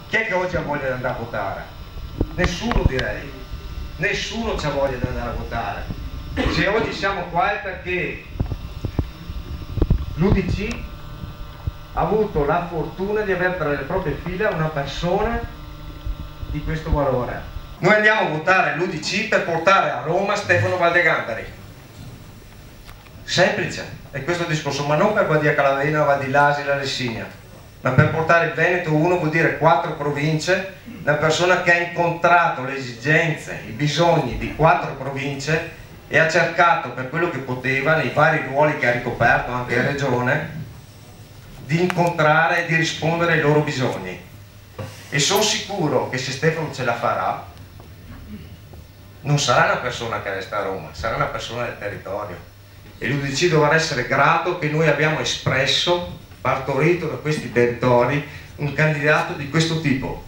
Chi è che oggi ha voglia di andare a votare? Nessuno, direi. Nessuno ha voglia di andare a votare. Se oggi siamo qua è perché l'UDC ha avuto la fortuna di avere tra le proprie fila una persona di questo valore. Noi andiamo a votare l'UDC per portare a Roma Stefano Valdegandari. Semplice, è questo il discorso, ma non per Badia Calavena, Vadilasi, la Lessigna, ma per portare il Veneto uno vuol dire 4 province, una persona che ha incontrato le esigenze, i bisogni di 4 province e ha cercato per quello che poteva, nei vari ruoli che ha ricoperto anche in regione, di incontrare e di rispondere ai loro bisogni. E sono sicuro che se Stefano ce la farà, non sarà una persona che resta a Roma, sarà una persona del territorio. E l'UDC dovrà essere grato che noi abbiamo espresso, partorito da questi territori, un candidato di questo tipo,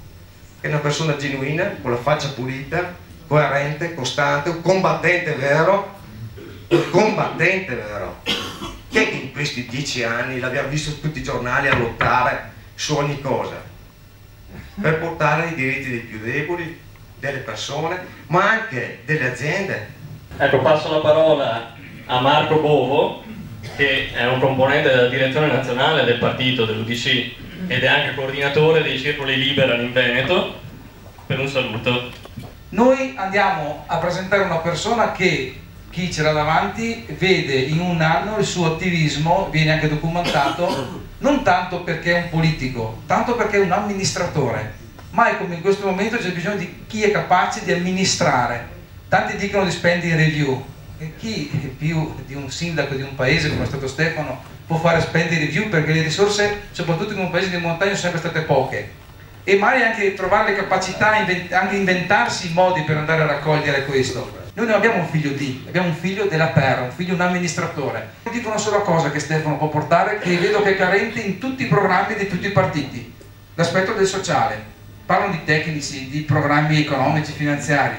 che è una persona genuina, con la faccia pulita, coerente, costante, un combattente vero, che in questi 10 anni l'abbiamo visto tutti i giornali a lottare su ogni cosa, per portare i diritti dei più deboli, delle persone, ma anche delle aziende. Ecco, passo la parola a Marco Bovo, che è un componente della direzione nazionale del partito dell'UDC ed è anche coordinatore dei circoli Liberal in Veneto, per un saluto. Noi andiamo a presentare una persona che chi ce l'ha davanti vede in un anno il suo attivismo, viene anche documentato, non tanto perché è un politico, tanto perché è un amministratore. Mai come in questo momento c'è bisogno di chi è capace di amministrare. Tanti dicono di spending review, e chi più di un sindaco di un paese come è stato Stefano può fare spending review, perché le risorse, soprattutto in un paese di montagna, sono sempre state poche, e magari anche trovare le capacità, anche inventarsi i modi per andare a raccogliere questo. Noi non abbiamo un figlio di, abbiamo un figlio della terra, un amministratore. Dico una sola cosa che Stefano può portare, che vedo che è carente in tutti i programmi di tutti i partiti: l'aspetto del sociale. Parlano di tecnici, di programmi economici, finanziari.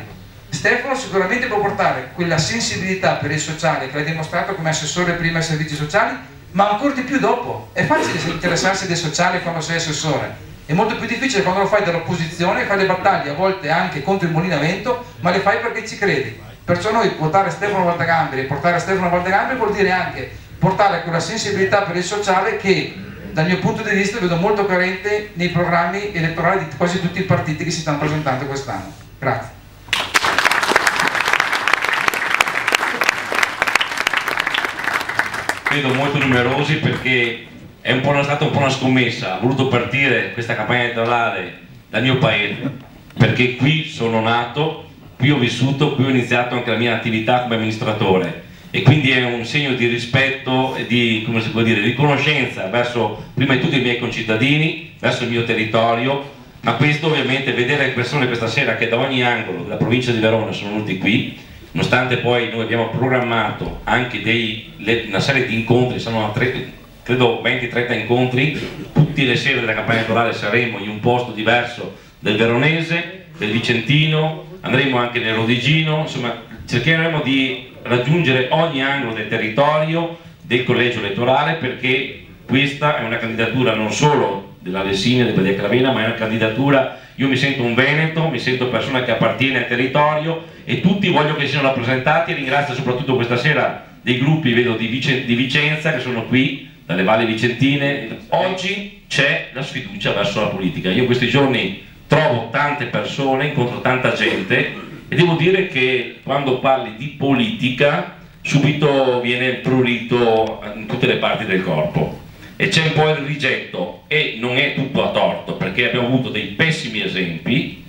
Stefano sicuramente può portare quella sensibilità per il sociale che l'ha dimostrato come assessore prima ai servizi sociali, ma ancora di più dopo. È facile interessarsi del sociale quando sei assessore, è molto più difficile quando lo fai dall'opposizione, fai le battaglie a volte anche contro il mulino a vento, ma le fai perché ci credi. Perciò noi votare Stefano Valdegandari e portare Stefano Valdegandari vuol dire anche portare quella sensibilità per il sociale che dal mio punto di vista vedo molto carente nei programmi elettorali di quasi tutti i partiti che si stanno presentando quest'anno. Grazie. Vedo molto numerosi perché è stata un po' una scommessa. Ho voluto partire questa campagna elettorale dal mio paese, perché qui sono nato, qui ho vissuto, qui ho iniziato anche la mia attività come amministratore, e quindi è un segno di rispetto e di, come si può dire, riconoscenza verso prima di tutto i miei concittadini, verso il mio territorio. Ma questo ovviamente, vedere persone questa sera che da ogni angolo della provincia di Verona sono venuti qui, nonostante poi noi abbiamo programmato anche una serie di incontri, sono credo 20-30 incontri, tutte le sere della campagna elettorale saremo in un posto diverso del Veronese, del Vicentino, andremo anche nel Rodigino, insomma cercheremo di raggiungere ogni angolo del territorio, del collegio elettorale, perché questa è una candidatura non solo della Lessigna, del Badia Calavena, ma è una candidatura, io mi sento un veneto, mi sento persona che appartiene al territorio e tutti voglio che siano rappresentati. Ringrazio soprattutto questa sera dei gruppi, vedo di Vicenza, che sono qui, dalle valli vicentine. Oggi c'è la sfiducia verso la politica. Io questi giorni trovo tante persone, incontro tanta gente e devo dire che quando parli di politica subito viene il prurito in tutte le parti del corpo e c'è un po' il rigetto, e non è tutto a torto, perché abbiamo avuto dei pessimi esempi,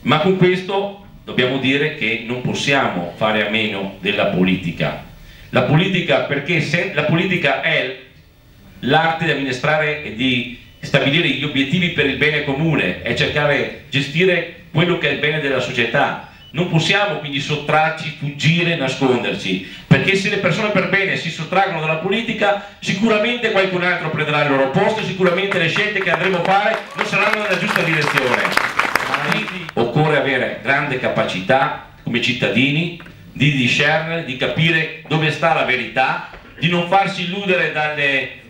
ma con questo dobbiamo dire che non possiamo fare a meno della politica. La politica, perché se la politica è l'arte di amministrare e di stabilire gli obiettivi per il bene comune, è cercare di gestire quello che è il bene della società. Non possiamo quindi sottrarci, fuggire, nasconderci, perché se le persone per bene si sottraggono dalla politica, sicuramente qualcun altro prenderà il loro posto, sicuramente le scelte che andremo a fare non saranno nella giusta direzione. Quindi occorre avere grande capacità come cittadini di discernere, di capire dove sta la verità, di non farsi illudere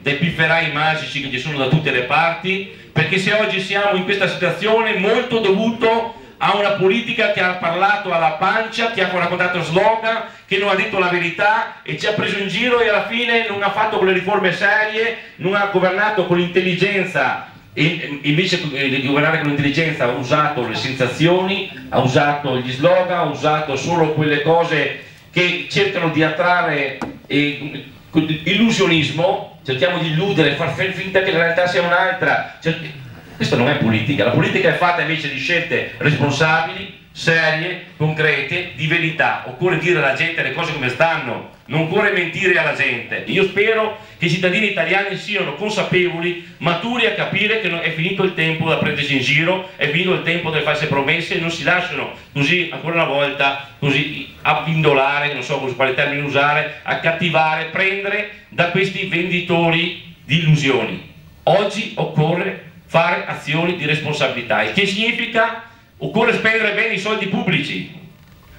dai pifferai magici che ci sono da tutte le parti, perché se oggi siamo in questa situazione molto dovuto a una politica che ha parlato alla pancia, che ha raccontato slogan, che non ha detto la verità e ci ha preso in giro e alla fine non ha fatto quelle riforme serie, non ha governato con l'intelligenza, e invece di governare con l'intelligenza ha usato le sensazioni, ha usato gli slogan, ha usato solo quelle cose che cercano di attrarre illusionismo, cerchiamo di illudere, far finta che la realtà sia un'altra. Questa non è politica, la politica è fatta invece di scelte responsabili, serie, concrete, di verità. Occorre dire alla gente le cose come stanno, non occorre mentire alla gente. Io spero che i cittadini italiani siano consapevoli, maturi a capire che è finito il tempo da prendersi in giro, è finito il tempo delle false promesse, non si lasciano così, ancora una volta, così abbindolare, non so quale termine usare, accattivare, prendere da questi venditori di illusioni. Oggi occorre fare azioni di responsabilità, il che significa occorre spendere bene i soldi pubblici,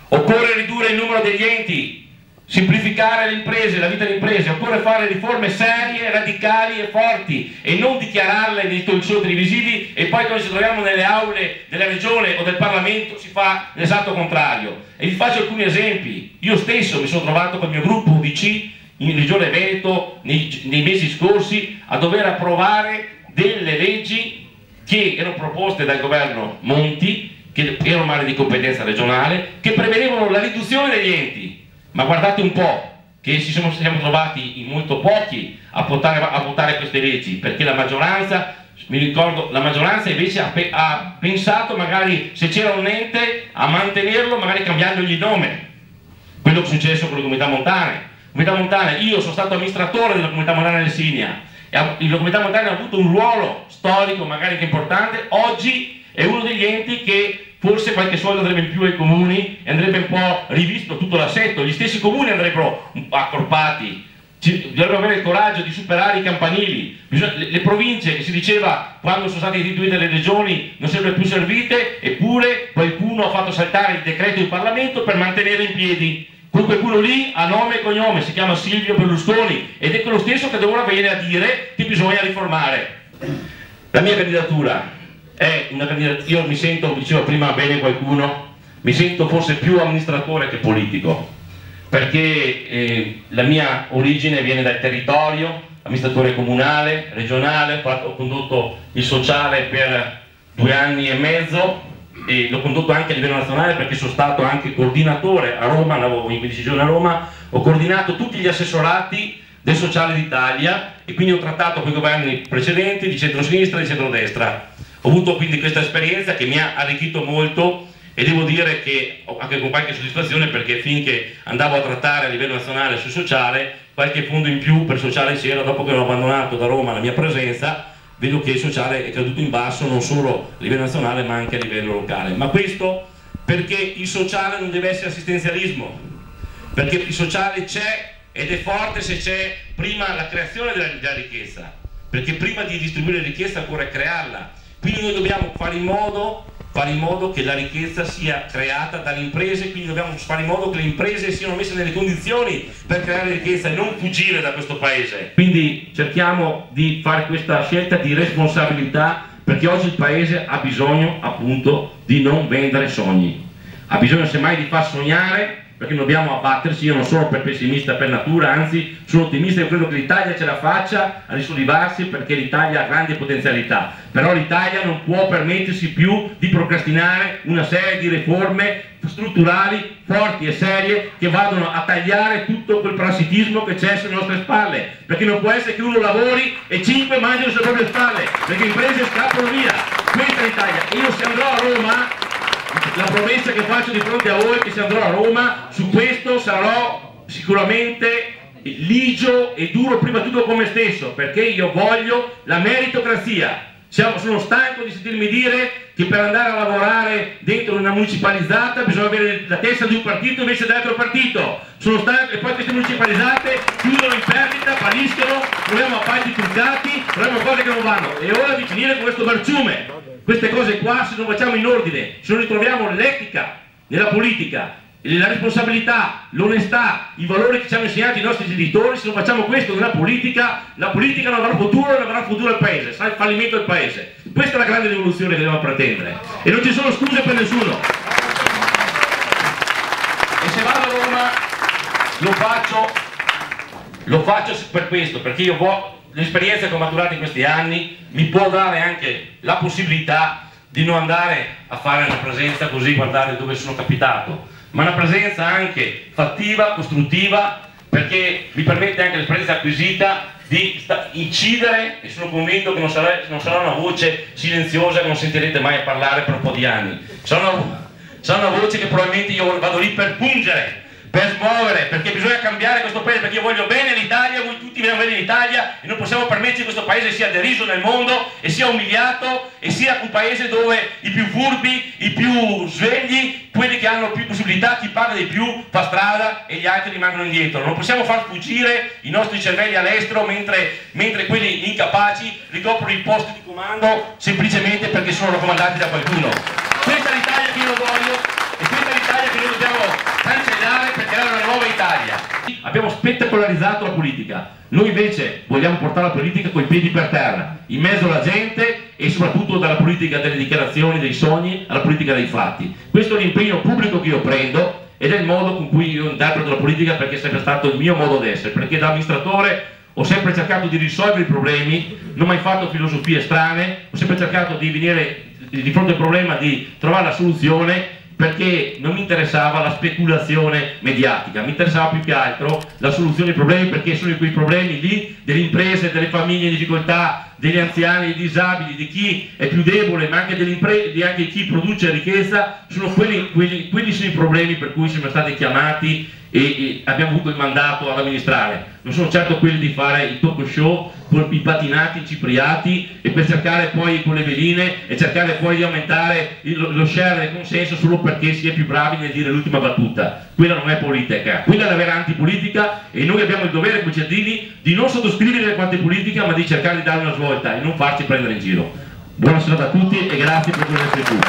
occorre ridurre il numero degli enti, semplificare le imprese, la vita delle imprese, occorre fare riforme serie, radicali e forti e non dichiararle nei talk show televisivi e poi quando ci troviamo nelle aule della regione o del Parlamento si fa l'esatto contrario. E vi faccio alcuni esempi. Io stesso mi sono trovato con il mio gruppo UDC in Regione Veneto nei mesi scorsi a dover approvare delle leggi che erano proposte dal governo Monti, che erano male di competenza regionale, che prevedevano la riduzione degli enti. Ma guardate un po' che siamo trovati in molto pochi a votare queste leggi, perché la maggioranza, mi ricordo, la maggioranza invece ha pensato magari se c'era un ente a mantenerlo, magari cambiandogli il nome. Quello che è successo con le comunità montane. Io sono stato amministratore della comunità montana del Signa. La comunità montana ha avuto un ruolo storico magari anche importante, oggi è uno degli enti che forse qualche soldo andrebbe in più ai comuni e andrebbe un po' rivisto tutto l'assetto, gli stessi comuni andrebbero accorpati, dovrebbero avere il coraggio di superare i campanili, le province che si diceva quando sono state istituite le regioni non sarebbero più servite, eppure qualcuno ha fatto saltare il decreto in Parlamento per mantenere in piedi. Qualcuno lì ha nome e cognome, si chiama Silvio Berlusconi ed è quello stesso che ora viene a dire che bisogna riformare. La mia candidatura è una candidatura, io mi sento, come diceva prima bene qualcuno, mi sento forse più amministratore che politico, perché la mia origine viene dal territorio, amministratore comunale, regionale, ho condotto il sociale per 2 anni e mezzo, e l'ho condotto anche a livello nazionale perché sono stato anche coordinatore a Roma, lavoro in 15 giorni a Roma, ho coordinato tutti gli assessorati del sociale d'Italia e quindi ho trattato con i governi precedenti di centrosinistra e di centrodestra. Ho avuto quindi questa esperienza che mi ha arricchito molto e devo dire che anche con qualche soddisfazione, perché finché andavo a trattare a livello nazionale sul sociale, qualche fondo in più per il sociale c'era. Dopo che ho abbandonato da Roma la mia presenza, vedo che il sociale è caduto in basso non solo a livello nazionale ma anche a livello locale. Ma questo perché il sociale non deve essere assistenzialismo, perché il sociale c'è ed è forte se c'è prima la creazione della ricchezza, perché prima di distribuire ricchezza occorre crearla. Quindi noi dobbiamo fare in modo che la ricchezza sia creata dalle imprese, quindi dobbiamo fare in modo che le imprese siano messe nelle condizioni per creare ricchezza e non fuggire da questo paese. Quindi cerchiamo di fare questa scelta di responsabilità, perché oggi il paese ha bisogno appunto di non vendere sogni, ha bisogno semmai di far sognare, perché non dobbiamo abbatterci. Io non sono pessimista per natura, anzi sono ottimista e credo che l'Italia ce la faccia a risollevarsi, perché l'Italia ha grandi potenzialità, però l'Italia non può permettersi più di procrastinare una serie di riforme strutturali forti e serie che vadano a tagliare tutto quel parassitismo che c'è sulle nostre spalle, perché non può essere che uno lavori e 5 mangiano sulle proprie spalle, perché le imprese scappano via. Questa è l'Italia. Io se andrò a Roma, la promessa che faccio di fronte a voi è che se andrò a Roma su questo sarò sicuramente ligio e duro prima di tutto con me stesso, perché io voglio la meritocrazia. Sono stanco di sentirmi dire che per andare a lavorare dentro una municipalizzata bisogna avere la testa di un partito invece dell'altro partito. Sono stanco, e poi queste municipalizzate chiudono in perdita, falliscono, troviamo appalti truccati, troviamo cose che non vanno. È ora di finire con questo marciume. Queste cose qua, se non facciamo in ordine, se non ritroviamo l'etica nella politica la responsabilità, l'onestà, i valori che ci hanno insegnato i nostri genitori. Se non facciamo questo nella politica, la politica non avrà futuro, non avrà futuro il paese, sarà il fallimento del paese. Questa è la grande rivoluzione che dobbiamo pretendere e non ci sono scuse per nessuno. E se vado a Roma lo faccio per questo, perché l'esperienza che ho maturato in questi anni mi può dare anche la possibilità di non andare a fare una presenza così, guardate dove sono capitato, ma una presenza anche fattiva, costruttiva, perché mi permette anche l'esperienza acquisita di incidere, e sono convinto che non sarà una voce silenziosa che non sentirete mai a parlare per un po' di anni. Sarà una voce che probabilmente io vado lì per pungere, per smuovere, perché bisogna cambiare questo paese, perché io voglio bene l'Italia, voi tutti vogliamo bene l'Italia e non possiamo permetterci che questo paese sia deriso nel mondo e sia umiliato e sia un paese dove i più furbi, i più svegli, quelli che hanno più possibilità, chi paga di più fa strada e gli altri rimangono indietro. Non possiamo far fuggire i nostri cervelli all'estero mentre quelli incapaci ricoprono i posti di comando semplicemente perché sono raccomandati da qualcuno. Questa è l'Italia che io voglio e questa è l'Italia che noi dobbiamo cancellare per creare una nuova Italia. Abbiamo spettacolarizzato la politica, noi invece vogliamo portare la politica coi piedi per terra, in mezzo alla gente e soprattutto dalla politica delle dichiarazioni, dei sogni, alla politica dei fatti. Questo è l'impegno pubblico che io prendo ed è il modo con cui io interpreto la politica, perché è sempre stato il mio modo d'essere, perché da amministratore ho sempre cercato di risolvere i problemi, non ho mai fatto filosofie strane, ho sempre cercato di venire di fronte al problema, di trovare la soluzione, perché non mi interessava la speculazione mediatica, mi interessava più che altro la soluzione ai problemi, perché sono quei problemi lì delle imprese, delle famiglie in difficoltà, degli anziani, dei disabili, di chi è più debole, ma anche delle imprese, di anche chi produce ricchezza, sono quelli sono i problemi per cui siamo stati chiamati e abbiamo avuto il mandato ad amministrare. Non sono certo quelli di fare i talk show con i patinati cipriati e per cercare poi con le veline e cercare poi di aumentare lo share del consenso solo perché si è più bravi nel dire l'ultima battuta. Quella non è politica, quella è la vera antipolitica e noi abbiamo il dovere come cittadini di non sottoscrivere quanto è politica, ma di cercare di dare una svolta e non farci prendere in giro. Buona serata a tutti e grazie per essere qui.